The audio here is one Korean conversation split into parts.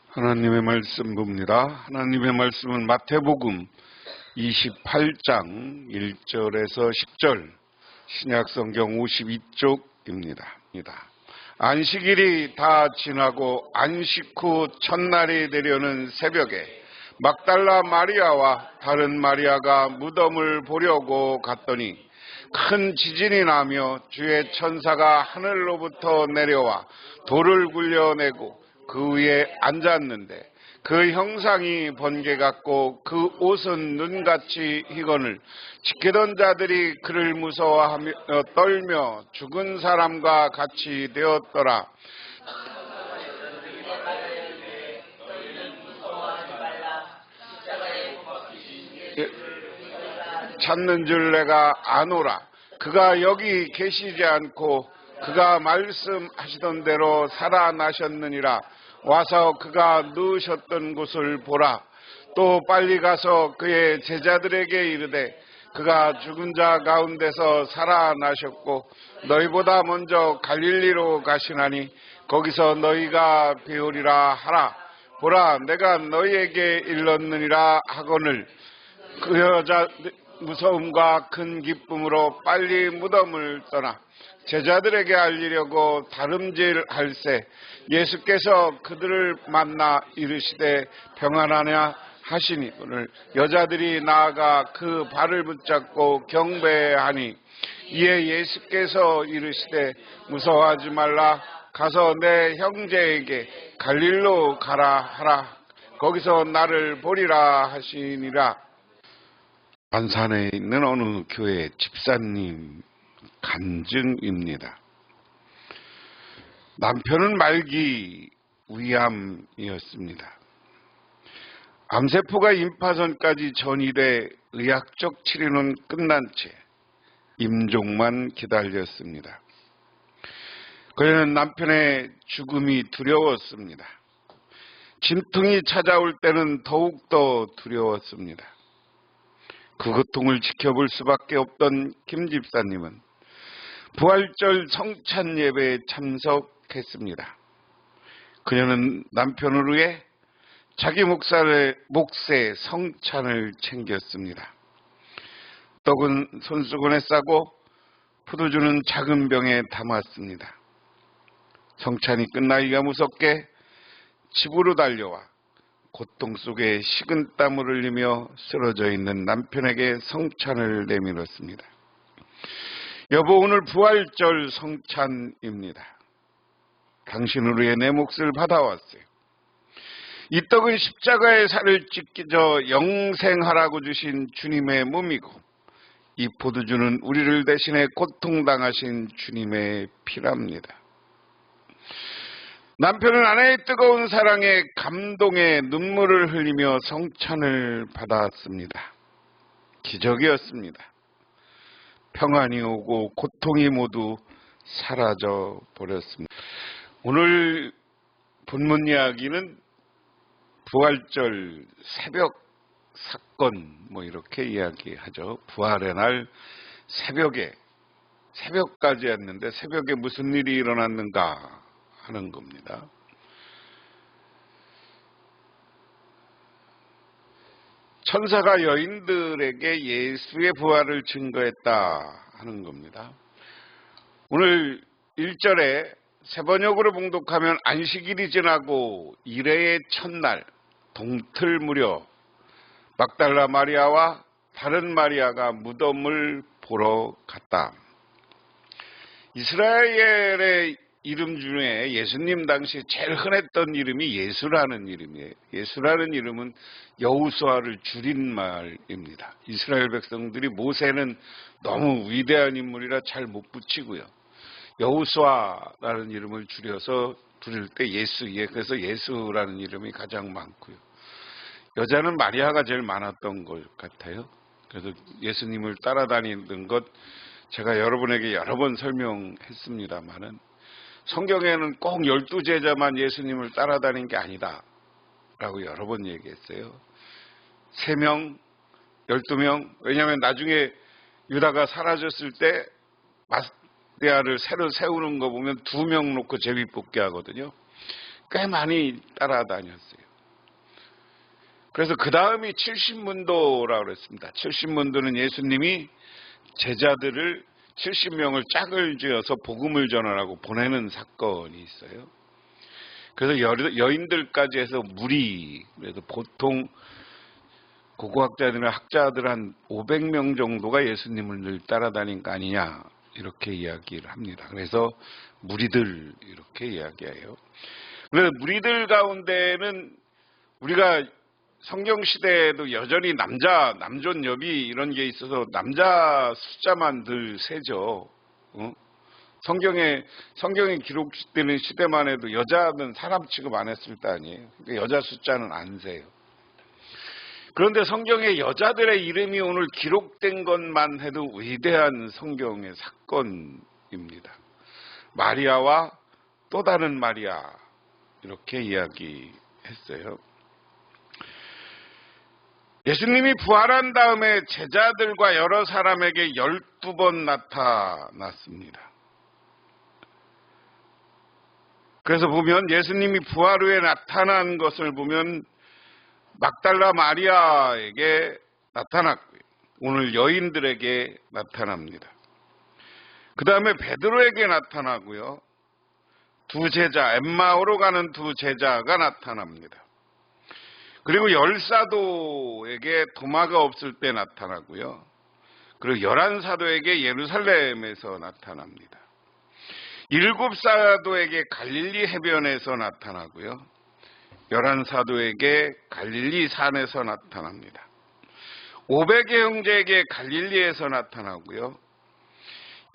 하나님의 말씀 봅니다. 하나님의 말씀은 마태복음 28장 1절에서 10절, 신약성경 52쪽입니다. 안식일이 다 지나고 안식 후 첫날이 되려는 새벽에 막달라 마리아와 다른 마리아가 무덤을 보려고 갔더니 큰 지진이 나며 주의 천사가 하늘로부터 내려와 돌을 굴려내고 그 위에 앉았는데 그 형상이 번개 같고 그 옷은 눈같이 희건을 지키던 자들이 그를 무서워하며 떨며 죽은 사람과 같이 되었더라. 찾는 줄 내가 아노라. 그가 여기 계시지 않고 그가 말씀하시던 대로 살아나셨느니라. 와서 그가 누우셨던 곳을 보라. 또 빨리 가서 그의 제자들에게 이르되 그가 죽은 자 가운데서 살아나셨고 너희보다 먼저 갈릴리로 가시나니 거기서 너희가 배우리라 하라. 보라, 내가 너희에게 일렀느니라 하거늘 그 여자 무서움과 큰 기쁨으로 빨리 무덤을 떠나 제자들에게 알리려고 다름질할새 예수께서 그들을 만나 이르시되 평안하냐 하시니 오늘 여자들이 나아가 그 발을 붙잡고 경배하니 이에 예수께서 이르시되 무서워하지 말라. 가서 내 형제에게 갈릴로 가라 하라. 거기서 나를 보리라 하시니라. 안산에 있는 어느 교회 집사님 간증입니다. 남편은 말기 위암이었습니다. 암세포가 임파선까지 전이돼 의학적 치료는 끝난 채 임종만 기다렸습니다. 그녀는 남편의 죽음이 두려웠습니다. 진통이 찾아올 때는 더욱더 두려웠습니다. 그 고통을 지켜볼 수밖에 없던 김 집사님은 부활절 성찬 예배에 참석했습니다. 그녀는 남편을 위해 자기 몫의 성찬을 챙겼습니다. 떡은 손수건에 싸고 포도주는 작은 병에 담았습니다. 성찬이 끝나기가 무섭게 집으로 달려와 고통 속에 식은땀을 흘리며 쓰러져 있는 남편에게 성찬을 내밀었습니다. 여보, 오늘 부활절 성찬입니다. 당신을 위해 내 몫을 받아왔어요. 이 떡은 십자가의 살을 찢겨 영생하라고 주신 주님의 몸이고 이 포도주는 우리를 대신해 고통당하신 주님의 피랍니다. 남편은 아내의 뜨거운 사랑에 감동의 눈물을 흘리며 성찬을 받았습니다. 기적이었습니다. 평안이 오고 고통이 모두 사라져 버렸습니다. 오늘 본문 이야기는 부활절 새벽 사건 이렇게 이야기하죠. 부활의 날 새벽까지 했는데 새벽에 무슨 일이 일어났는가 하는 겁니다. 천사가 여인들에게 예수의 부활을 증거했다 하는 겁니다. 오늘 1절에 세번역으로 봉독하면 안식일이 지나고 이레의 첫날 동틀 무렵 막달라 마리아와 다른 마리아가 무덤을 보러 갔다. 이스라엘의 이름 중에 예수님 당시 제일 흔했던 이름이 예수라는 이름이에요. 예수라는 이름은 여호수아를 줄인 말입니다. 이스라엘 백성들이 모세는 너무 위대한 인물이라 잘 못 붙이고요. 여호수아라는 이름을 줄여서 부를 때 예수예, 그래서 예수라는 이름이 가장 많고요. 여자는 마리아가 제일 많았던 것 같아요. 그래서 예수님을 따라다니는 것 제가 여러분에게 여러 번 설명했습니다만은 성경에는 꼭 12제자만 예수님을 따라다닌 게 아니다 라고 여러 번 얘기했어요. 3명, 12명, 왜냐하면 나중에 유다가 사라졌을 때 마리아를 새로 세우는 거 보면 2명 놓고 제비 뽑기 하거든요. 꽤 많이 따라다녔어요. 그래서 그 다음이 70문도라고 그랬습니다. 70문도는 예수님이 제자들을 70명을 짝을 지어서 복음을 전하라고 보내는 사건이 있어요. 그래서 여인들까지 해서 무리, 그래서 보통 고고학자들이나 학자들 한 500명 정도가 예수님을 늘 따라다닌 거 아니냐 이렇게 이야기를 합니다. 그래서 무리들 이렇게 이야기해요. 그래서 무리들 가운데는 우리가 성경 시대에도 여전히 남존 여비 이런 게 있어서 남자 숫자만 늘 세죠. 성경에 기록되는 시대만 해도 여자는 사람 취급 안 했을 때 아니에요. 그러니까 여자 숫자는 안 세요. 그런데 성경에 여자들의 이름이 오늘 기록된 것만 해도 위대한 성경의 사건입니다. 마리아와 또 다른 마리아 이렇게 이야기했어요. 예수님이 부활한 다음에 제자들과 여러 사람에게 12번 나타났습니다. 그래서 보면 예수님이 부활 후에 나타난 것을 보면 막달라 마리아에게 나타났고요. 오늘 여인들에게 나타납니다. 그 다음에 베드로에게 나타나고요. 두 제자, 엠마오로 가는 두 제자가 나타납니다. 그리고 열사도에게 도마가 없을 때 나타나고요. 그리고 11사도에게 예루살렘에서 나타납니다. 7사도에게 갈릴리 해변에서 나타나고요. 11사도에게 갈릴리 산에서 나타납니다. 500의 형제에게 갈릴리에서 나타나고요.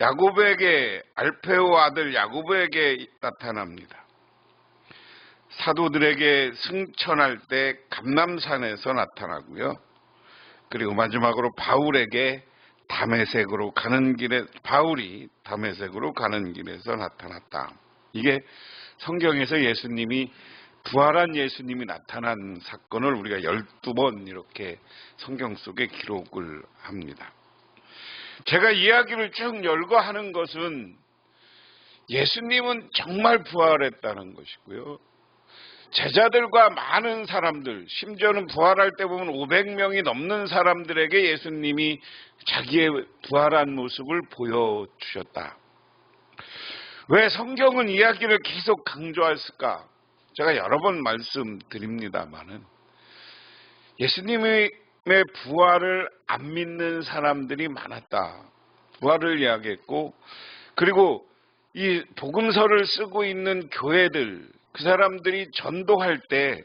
야고보에게 알페오 아들 야고보에게 나타납니다. 사도들에게 승천할 때 감람산에서 나타나고요. 그리고 마지막으로 바울이 다메섹으로 가는 길에서 나타났다. 이게 성경에서 부활한 예수님이 나타난 사건을 우리가 12번 이렇게 성경 속에 기록을 합니다. 제가 이야기를 쭉 열거 하는 것은 예수님은 정말 부활했다는 것이고요. 제자들과 많은 사람들, 심지어는 부활할 때 보면 500명이 넘는 사람들에게 예수님이 자기의 부활한 모습을 보여주셨다. 왜 성경은 이야기를 계속 강조했을까? 제가 여러 번 말씀드립니다마는 예수님의 부활을 안 믿는 사람들이 많았다. 부활을 이야기했고, 그리고 이 복음서를 쓰고 있는 교회들, 그 사람들이 전도할 때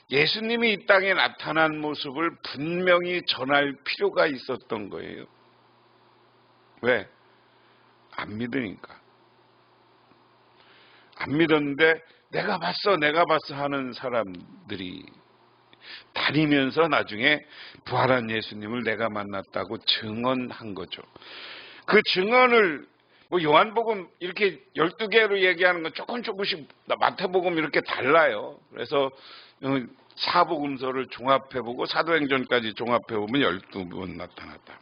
예수님이 이 땅에 나타난 모습을 분명히 전할 필요가 있었던 거예요. 왜? 안 믿으니까. 안 믿었는데 내가 봤어 하는 사람들이 다니면서 나중에 부활한 예수님을 내가 만났다고 증언한 거죠. 그 증언을 요한복음 이렇게 12개로 얘기하는 건 조금씩 마태복음 이렇게 달라요. 그래서 사복음서를 종합해보고 사도행전까지 종합해보면 12번 나타났다.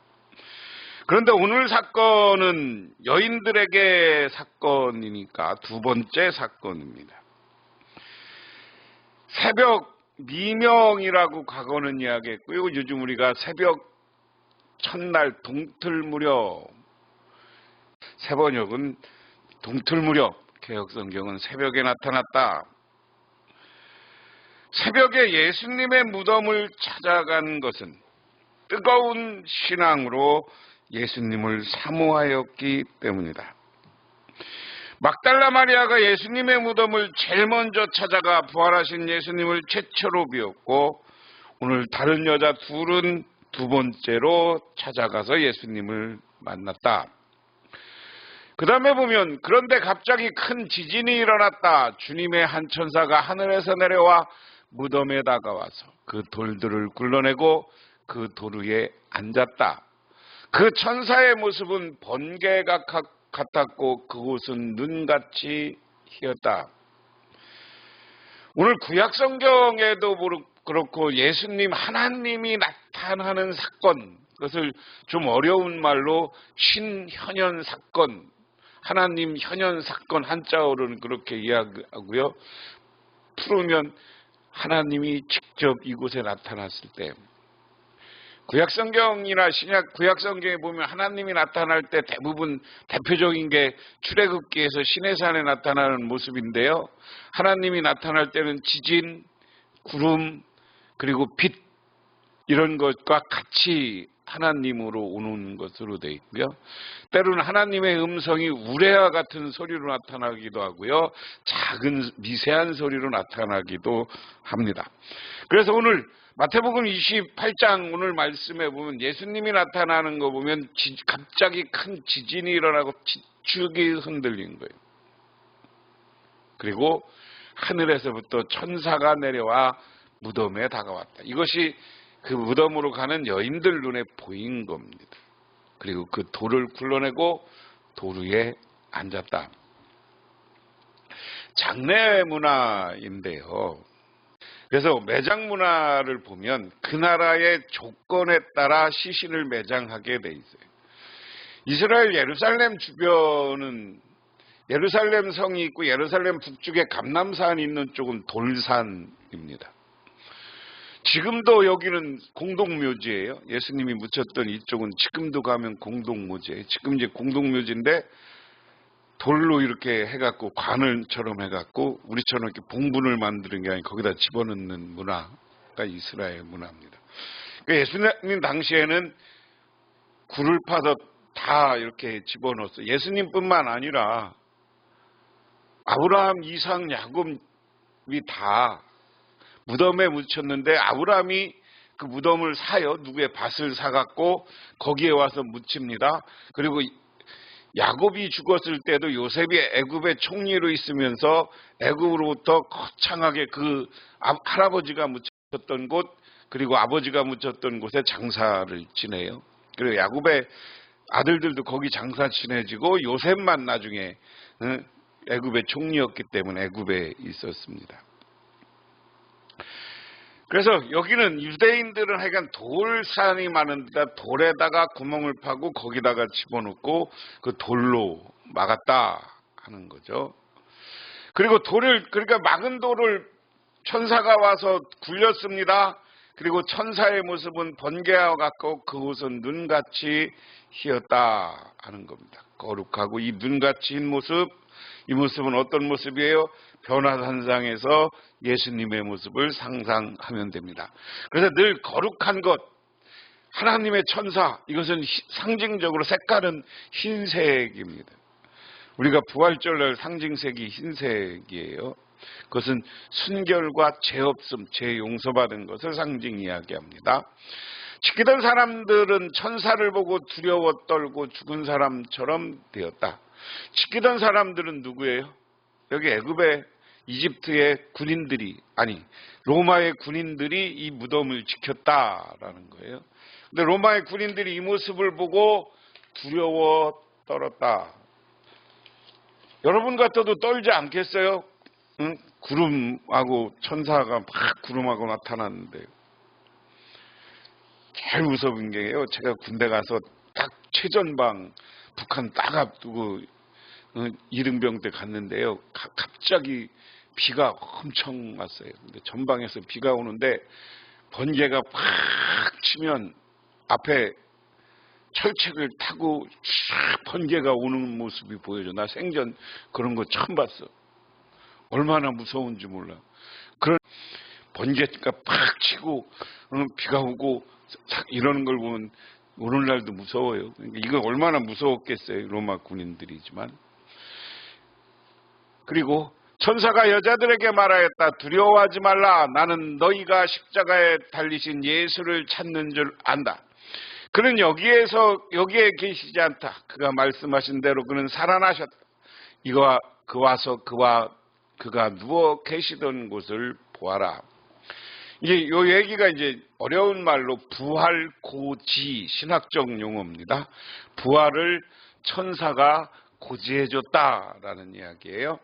그런데 오늘 사건은 여인들에게 사건이니까 두 번째 사건입니다. 새벽 미명이라고 과거는 이야기했고요. 요즘 우리가 새벽 첫날 동틀 무렵, 새번역은 동틀 무렵, 개혁성경은 새벽에 나타났다. 새벽에 예수님의 무덤을 찾아간 것은 뜨거운 신앙으로 예수님을 사모하였기 때문이다. 막달라 마리아가 예수님의 무덤을 제일 먼저 찾아가 부활하신 예수님을 최초로 비웠고, 오늘 다른 여자 둘은 두 번째로 찾아가서 예수님을 만났다. 그 다음에 보면 그런데 갑자기 큰 지진이 일어났다. 주님의 한 천사가 하늘에서 내려와 무덤에 다가와서 그 돌들을 굴러내고 그 돌 위에 앉았다. 그 천사의 모습은 번개가 같았고 그곳은 눈같이 희었다. 오늘 구약성경에도 그렇고 예수님 하나님이 나타나는 사건, 그것을 좀 어려운 말로 신현현 사건, 하나님 현현 사건 한자어로는 그렇게 이야기하고요. 풀으면 하나님이 직접 이곳에 나타났을 때, 구약성경이나 구약성경에 보면 하나님이 나타날 때 대부분 대표적인 게 출애굽기에서 시내산에 나타나는 모습인데요. 하나님이 나타날 때는 지진, 구름, 그리고 빛, 이런 것과 같이 하나님으로 오는 것으로 되어 있고요. 때로는 하나님의 음성이 우레와 같은 소리로 나타나기도 하고요. 작은 미세한 소리로 나타나기도 합니다. 그래서 오늘 마태복음 28장 오늘 말씀에 보면 예수님이 나타나는 거 보면 갑자기 큰 지진이 일어나고 지축이 흔들린 거예요. 그리고 하늘에서부터 천사가 내려와 무덤에 다가왔다. 이것이 그 무덤으로 가는 여인들 눈에 보인 겁니다. 그리고 그 돌을 굴러내고 돌 위에 앉았다. 장례 문화인데요. 그래서 매장 문화를 보면 그 나라의 조건에 따라 시신을 매장하게 돼 있어요. 이스라엘 예루살렘 주변은 예루살렘 성이 있고 예루살렘 북쪽에 감람산이 있는 쪽은 돌산입니다. 지금도 여기는 공동묘지예요. 예수님이 묻혔던 이쪽은 지금도 가면 공동묘지예요. 지금 이제 공동묘지인데 돌로 이렇게 해갖고 관을처럼 해갖고 우리처럼 이렇게 봉분을 만드는 게 아니고 거기다 집어넣는 문화가 이스라엘 문화입니다. 그러니까 예수님 당시에는 굴을 파서 다 이렇게 집어넣었어요. 예수님뿐만 아니라 아브라함, 이삭, 야곱이 다 무덤에 묻혔는데 아브라함이 그 무덤을 사요. 누구의 밭을 사갖고 거기에 와서 묻힙니다. 그리고 야곱이 죽었을 때도 요셉이 애굽의 총리로 있으면서 애굽으로부터 거창하게 그 할아버지가 묻혔던 곳 그리고 아버지가 묻혔던 곳에 장사를 지내요. 그리고 야곱의 아들들도 거기 장사 지내지고 요셉만 나중에 애굽의 총리였기 때문에 애굽에 있었습니다. 그래서 여기는 유대인들은 하여간 돌산이 많은데 돌에다가 구멍을 파고 거기다가 집어넣고 그 돌로 막았다 하는 거죠. 그리고 그러니까 막은 돌을 천사가 와서 굴렸습니다. 그리고 천사의 모습은 번개와 같고 그 옷은 눈같이 희었다 하는 겁니다. 거룩하고 이 눈같이 흰 모습, 이 모습은 어떤 모습이에요? 변화산상에서 예수님의 모습을 상상하면 됩니다. 그래서 늘 거룩한 것, 하나님의 천사, 이것은 상징적으로 색깔은 흰색입니다. 우리가 부활절날 상징색이 흰색이에요. 그것은 순결과 죄 없음, 죄 용서받은 것을 상징 이야기합니다. 지키던 사람들은 천사를 보고 두려워 떨고 죽은 사람처럼 되었다. 지키던 사람들은 누구예요? 여기 애굽의 이집트의 군인들이 로마의 군인들이 이 무덤을 지켰다라는 거예요. 근데 로마의 군인들이 이 모습을 보고 두려워 떨었다. 여러분 같아도 떨지 않겠어요? 응? 구름하고 천사가 막 구름하고 나타났는데 제일 무서운 게요. 제가 군대 가서 딱 최전방 북한 딱 앞두고 이등병 때 갔는데요. 갑자기 비가 엄청 왔어요. 근데 전방에서 비가 오는데 번개가 팍 치면 앞에 철책을 타고 쫙 번개가 오는 모습이 보여져. 나 생전 그런 거 처음 봤어. 얼마나 무서운지 몰라. 그런 번개가 팍 치고 비가 오고 이러는 걸 보면 오늘날도 무서워요. 그러니까 이거 얼마나 무서웠겠어요. 로마 군인들이지만. 그리고 천사가 여자들에게 말하였다. 두려워하지 말라. 나는 너희가 십자가에 달리신 예수를 찾는 줄 안다. 그는 여기에 계시지 않다. 그가 말씀하신 대로 그는 살아나셨다. 그가 누워 계시던 곳을 보아라. 이제 요 얘기가 이제 어려운 말로 부활고지 신학적 용어입니다. 부활을 천사가 고지해줬다라는 이야기예요.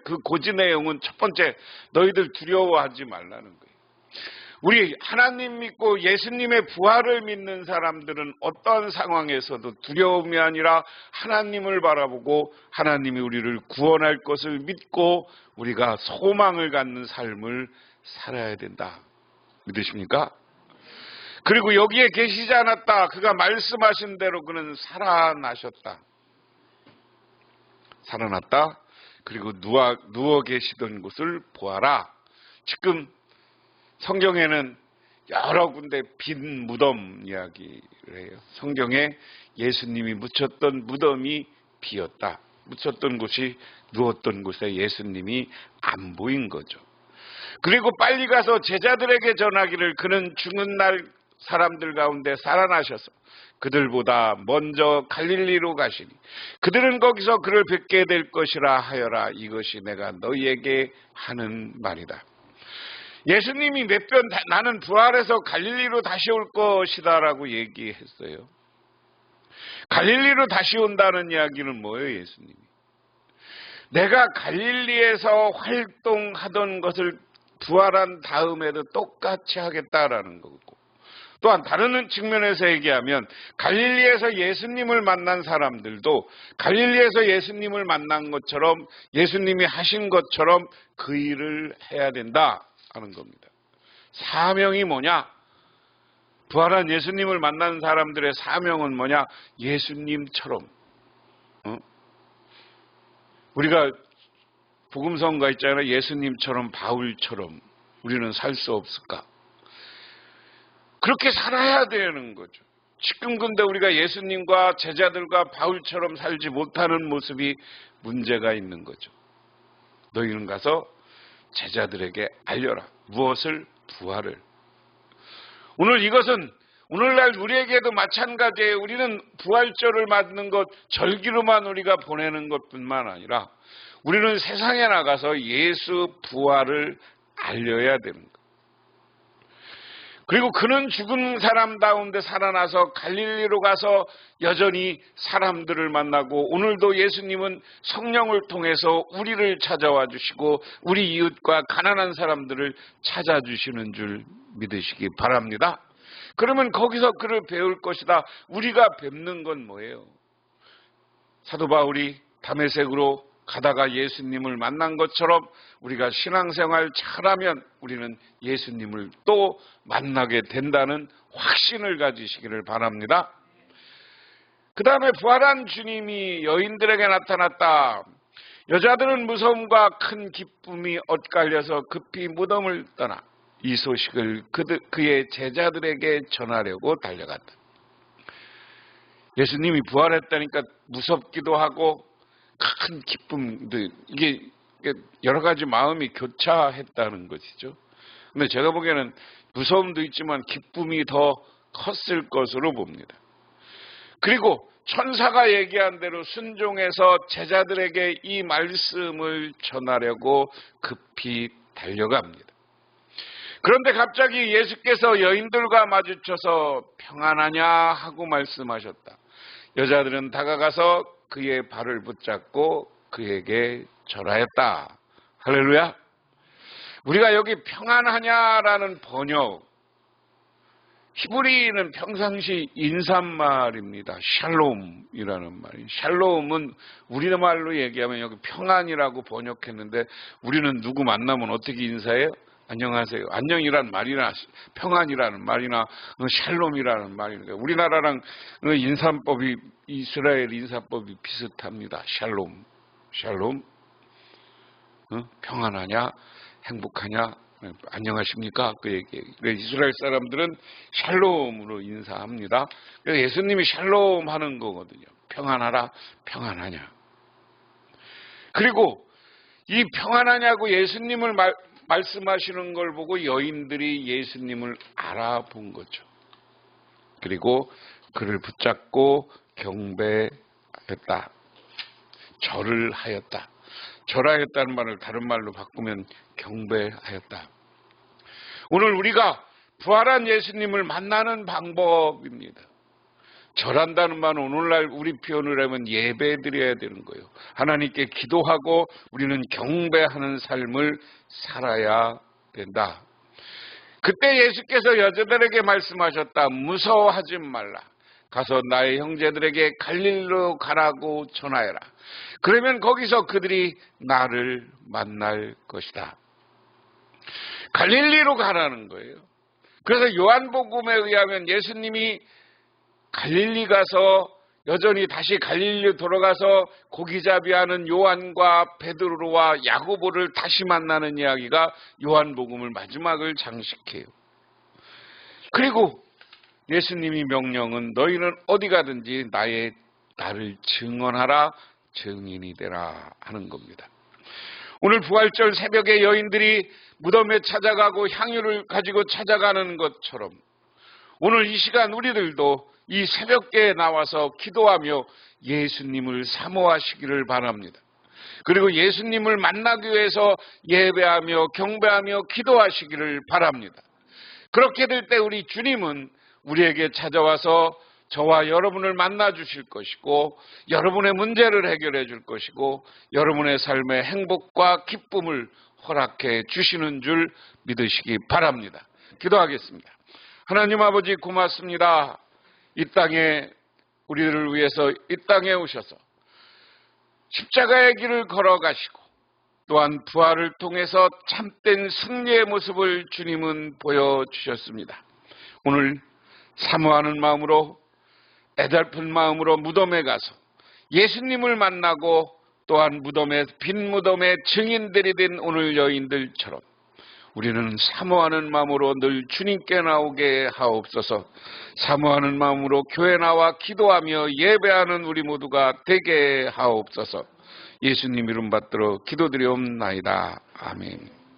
그 고지 내용은 첫 번째 너희들 두려워하지 말라는 거예요. 우리 하나님 믿고 예수님의 부활을 믿는 사람들은 어떠한 상황에서도 두려움이 아니라 하나님을 바라보고 하나님이 우리를 구원할 것을 믿고 우리가 소망을 갖는 삶을 살아야 된다. 믿으십니까? 그리고 여기에 계시지 않았다. 그가 말씀하신 대로 그는 살아나셨다. 살아났다. 그리고 누워 계시던 곳을 보아라. 지금 성경에는 여러 군데 빈 무덤 이야기를 해요. 성경에 예수님이 묻혔던 무덤이 비었다. 묻혔던 곳이, 누웠던 곳에 예수님이 안 보인 거죠. 그리고 빨리 가서 제자들에게 전하기를 그는 죽은 날 사람들 가운데 살아나셔서 그들보다 먼저 갈릴리로 가시니 그들은 거기서 그를 뵙게 될 것이라 하여라. 이것이 내가 너희에게 하는 말이다. 예수님이 몇 번 나는 부활해서 갈릴리로 다시 올 것이다 라고 얘기했어요. 갈릴리로 다시 온다는 이야기는 뭐예요? 예수님이 내가 갈릴리에서 활동하던 것을 부활한 다음에도 똑같이 하겠다라는 거고, 또한 다른 측면에서 얘기하면 갈릴리에서 예수님을 만난 사람들도 갈릴리에서 예수님을 만난 것처럼 예수님이 하신 것처럼 그 일을 해야 된다 하는 겁니다. 사명이 뭐냐? 부활한 예수님을 만난 사람들의 사명은 뭐냐? 예수님처럼. 우리가 복음성가 있잖아요. 예수님처럼, 바울처럼 우리는 살 수 없을까? 그렇게 살아야 되는 거죠. 지금 근데 우리가 예수님과 제자들과 바울처럼 살지 못하는 모습이 문제가 있는 거죠. 너희는 가서 제자들에게 알려라. 무엇을? 부활을. 오늘 이것은 오늘날 우리에게도 마찬가지예요. 우리는 부활절을 맞는 것, 절기로만 우리가 보내는 것뿐만 아니라 우리는 세상에 나가서 예수 부활을 알려야 되는 것. 그리고 그는 죽은 사람 가운데 살아나서 갈릴리로 가서 여전히 사람들을 만나고, 오늘도 예수님은 성령을 통해서 우리를 찾아와 주시고 우리 이웃과 가난한 사람들을 찾아주시는 줄 믿으시기 바랍니다. 그러면 거기서 그를 배울 것이다. 우리가 뵙는 건 뭐예요? 사도 바울이 다메섹으로 가다가 예수님을 만난 것처럼 우리가 신앙생활 잘하면 우리는 예수님을 또 만나게 된다는 확신을 가지시기를 바랍니다. 그 다음에 부활한 주님이 여인들에게 나타났다. 여자들은 무서움과 큰 기쁨이 엇갈려서 급히 무덤을 떠나 이 소식을 그의 제자들에게 전하려고 달려갔다. 예수님이 부활했다니까 무섭기도 하고 큰 기쁨도, 이게 여러 가지 마음이 교차했다는 것이죠. 근데 제가 보기에는 무서움도 있지만 기쁨이 더 컸을 것으로 봅니다. 그리고 천사가 얘기한 대로 순종해서 제자들에게 이 말씀을 전하려고 급히 달려갑니다. 그런데 갑자기 예수께서 여인들과 마주쳐서 평안하냐 하고 말씀하셨다. 여자들은 다가가서 그의 발을 붙잡고 그에게 절하였다. 할렐루야. 우리가 여기 평안하냐라는 번역, 히브리는 평상시 인사말입니다. 샬롬이라는 말이에요. 샬롬은 우리말로 얘기하면 여기 평안이라고 번역했는데 우리는 누구 만나면 어떻게 인사해요? 안녕하세요. 안녕이란 말이나 평안이라는 말이나 샬롬이라는 말이니까 우리나라랑 인사법이, 이스라엘 인사법이 비슷합니다. 샬롬. 샬롬. 평안하냐? 행복하냐? 안녕하십니까? 그 얘기. 이스라엘 사람들은 샬롬으로 인사합니다. 그래서 예수님이 샬롬 하는 거거든요. 평안하라, 평안하냐. 그리고 이 평안하냐고 예수님을 말씀하시는 걸 보고 여인들이 예수님을 알아본 거죠. 그리고 그를 붙잡고 경배했다. 절을 하였다. 절하였다는 말을 다른 말로 바꾸면 경배하였다. 오늘 우리가 부활한 예수님을 만나는 방법입니다. 절한다는 말은 오늘날 우리 표현을 하면 예배드려야 되는 거예요. 하나님께 기도하고 우리는 경배하는 삶을 살아야 된다. 그때 예수께서 여자들에게 말씀하셨다. 무서워하지 말라. 가서 나의 형제들에게 갈릴리로 가라고 전하여라. 그러면 거기서 그들이 나를 만날 것이다. 갈릴리로 가라는 거예요. 그래서 요한복음에 의하면 예수님이 갈릴리 가서 여전히 다시 갈릴리 돌아가서 고기잡이하는 요한과 베드로와 야고보를 다시 만나는 이야기가 요한복음을 마지막을 장식해요. 그리고 예수님이 명령은 너희는 어디 가든지 나를 증언하라, 증인이 되라 하는 겁니다. 오늘 부활절 새벽에 여인들이 무덤에 찾아가고 향유를 가지고 찾아가는 것처럼 오늘 이 시간 우리들도 이 새벽에 나와서 기도하며 예수님을 사모하시기를 바랍니다. 그리고 예수님을 만나기 위해서 예배하며 경배하며 기도하시기를 바랍니다. 그렇게 될 때 우리 주님은 우리에게 찾아와서 저와 여러분을 만나 주실 것이고 여러분의 문제를 해결해 줄 것이고 여러분의 삶의 행복과 기쁨을 허락해 주시는 줄 믿으시기 바랍니다. 기도하겠습니다. 하나님 아버지 고맙습니다. 이 땅에 우리를 위해서 이 땅에 오셔서 십자가의 길을 걸어가시고 또한 부활을 통해서 참된 승리의 모습을 주님은 보여주셨습니다. 오늘 사모하는 마음으로 애달픈 마음으로 무덤에 가서 예수님을 만나고 또한 빈 무덤의 증인들이 된 오늘 여인들처럼 우리는 사모하는 마음으로 늘 주님께 나오게 하옵소서. 사모하는 마음으로 교회 나와 기도하며 예배하는 우리 모두가 되게 하옵소서. 예수님 이름 받들어 기도드리옵나이다. 아멘.